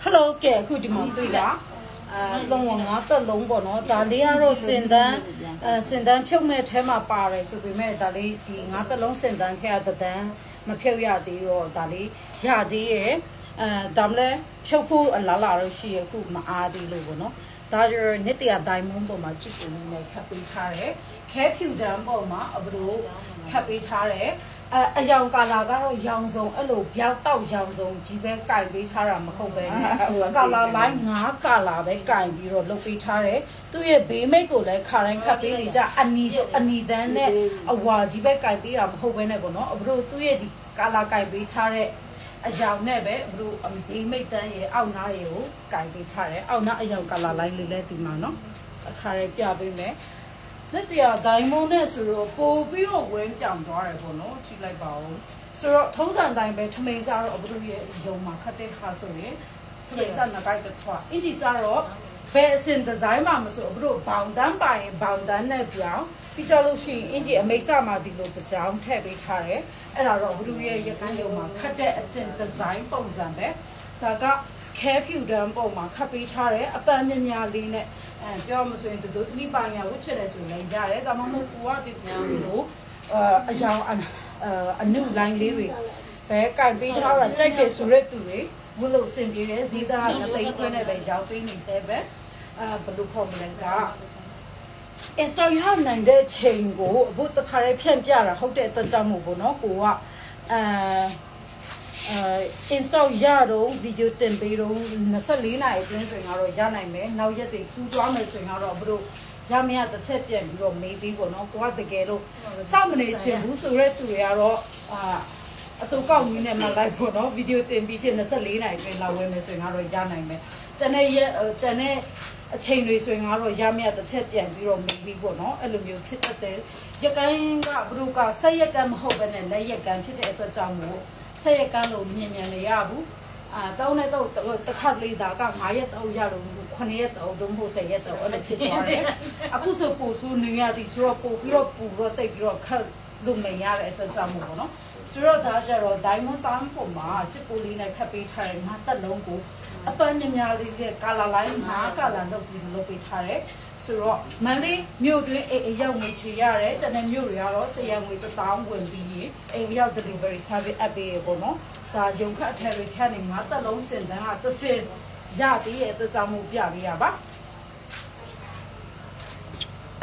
Hello ကဲအခုဒီမှာတွေ့လားလုံးဝငါတက်လုံးပေါ့နော်ဒါလေးကတော့စင်တန်းဖြုတ်မဲ့အဲမှာပါတယ်ဆိုပေမဲ့ဒါလေးဒီငါတက်လုံးစင်တန်းထဲကတန်းမဖြုတ်ရသေးတော့ဒါလေးရသေးရဲ့ဒါမှလည်းဖြုတ်ဖို့အလားလာတော့ရှိရအခုမအားသေးလို့ပေါ့နော်ဒါကြတော့နှစ်တရာဒိုင်မွန်ပေါ်မှာကြည့်ပုံနဲ့ခတ်ပေးထားတယ်ခဲဖြူတန်းပေါ်မှာအဘလို့ခတ်ပေးထားတယ်အယောင်ကာလာကတော့ရောင်စုံအဲ့လိုပြောက်တောက်ရောင်စုံကြီးပဲကင်ပေးထားတာမဟုတ်ပဲနဲ့ကာလာလိုင်း9ကာလာပဲကင်ပြီးတော့လုပ်ပေးထားတယ်သူ့ရဲ့ဘေးမိတ်ကိုလည်းခါတိုင်းခတ်ပေးနေကြအနီတန်းနဲ့အဝါကြီးပဲကင်ပေးတာမဟုတ်ပဲနဲ့ပေါ့နော်အဘလို့သူ့ရဲ့ဒီကာလာကင်ပေးထားတဲ့အယောင်နဲ့ပဲအဘလို့ဘေးမိတ်တန်းရဲ့အောက်နားရဲ့ကိုကင်ပေးထားတယ်အောက်နားအယောင်ကာလာလိုင်းလေးလည်းဒီမှာနော်အခါရဲပြပေးမယ်လက်တရားဒိုင်မွန်နဲ့ဆိုတော့ပို့ပြီးတော့ဝင်းပြောင်သွားတယ်ပေါ့နော်ကြည့်လိုက်ပါဦးဆိုတော့ထုံးစံတိုင်းပဲထမိန်စားတော့အဘတို့ရဲ့ယုံမှာခတ်တဲ့ခါဆိုရင်ထမိန်စားငါကြိုက်တဲ့ထွားအင်ဂျီစားတော့ဘယ်အစင်ဒီဇိုင်းမှာမဆိုအဘတို့ဘောင်တန်းပိုင်ဘောင်တန်းနဲ့ပြောင်းပြီးကြလို့ရှိရင်အင်ဂျီအမိတ်စမှာဒီလိုကြောင်ထည့်ပေးထားတယ်အဲ့ဒါတော့အဘတို့ရဲ့ရကန်းယုံမှာခတ်တဲ့အစင်ဒီဇိုင်းပုံစံပဲဒါကခဲဖြူတန်းပုံမှာခတ်ပေးထားတယ်အပန်းမြများလေးနဲ့ပြောမဆိုရင်တို့သမီးပိုင်ရဝှချတယ်ဆိုရင်လည်းရတယ်ဒါမှမဟုတ်ကိုကဒီလိုအယောင်အနုလိုင်းလေးတွေပဲကင်ပေးထားတာကြိုက်တယ်ဆိုရက်သူတွေဘလို့အဆင်ပြေတယ်ဈေးသားကတိတ်ခွဲနဲ့ပဲရောက်ပေးနေစေပဲဘလို့ခေါ်မလဲက install ရနိုင်တဲ့ချိန်ကိုအခုတခါလေးဖြန့်ပြတာဟုတ်တဲ့အတွက်ကြောင့်မို့ပေါ့နော်ကိုကinstall ရတော့ဗီဒီယိုတင်ပေးတော့24နာရီအတွင်းဆိုရင်တော့ရနိုင်မယ်နောက်ရက်တွေကူးသွားမယ်ဆိုရင်တော့ဘလို့ရမရတစ်ချက်ပြန်ပြီးတော့မေးပြီးပေါ့နော်ကိုကတကယ်လို့စောင့်မနေချင်ဘူးဆိုရက်သူတွေကတော့အတူကောက်ကြီးနဲ့မလိုက်ပေါ့နော်ဗီဒီယိုတင်ပြီးချင်း24နာရီအတွင်းလောက်ဝယ်မယ်ဆိုရင်တော့ရနိုင်မယ်ကျန်တဲ့အချိန်တွေဆိုရင်တော့ရမရတစ်ချက်ပြန်ပြီးတော့မေးပြီးပေါ့နော်အဲ့လိုမျိုးဖြစ်တတ်တယ်ရကိုင်းကဘလို့ကဆက်ရက်ကမဟုတ်ဘဲနဲ့လက်ရက်ကဖြစ်တဲ့အတွက်ကြောင့်မို့ဆက်ရက်ကလို့မြင်မြန်မရဘူးတောင်းနဲ့တော့တစ်ခါလေးဒါက9ရက်တော့ရတော့9ရက်တော့သုံးဖို့10ရက်တော့အဲ့လိုဖြစ်သွားတယ်အခုဆိုပို့ဆိုနေရသည်ဆိုတော့ပို့ပြီးတော့ပူတော့တိတ်ပြီးတော့ခတ်လို့မရတဲ့အတွက်ကြောင့်မို့ပေါ့နော်ဆိုတော့ဒါကြတော့ diamond တန်းပုံမှာချစ်ပိုလေးနဲ့ခတ်ပေးထားတဲ့ငါတက်လုံးကိုအပန်းများလေးရဲ့ကာလာလိုင်း9ကာလာလုပ်ပြီးလုပ်ပေးထားတယ်ဆိုတော့မန္တလေးမြို့တွင်းအိမ်ရောက်နေချေရတယ်ကျန်တဲ့မြို့တွေကတော့ဆရာငွေ1000ဝင်ပြီးရင်အိမ်ရောက် delivery service app ပေးရပေါ့နော်ဒါရုံခတ်အထည်တွေခန့်နေငါတက်လုံးစင်တန်းကတစ်စင်ရသေးရဲ့အတွက်ကြောင့်မို့ပြပေးရပါ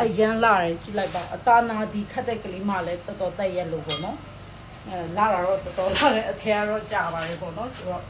အရန်လာတယ်ကြည့်လိုက်ပါအသားနာဒီခတ်တဲ့ကလေးမှလည်းတော်တော်တက်ရက်လို့ပေါ့နော်လာတာတော့တော်တော်လာတယ်အထည်ကတော့ကြာပါတယ်ပေါ့နော်ဆိုတော့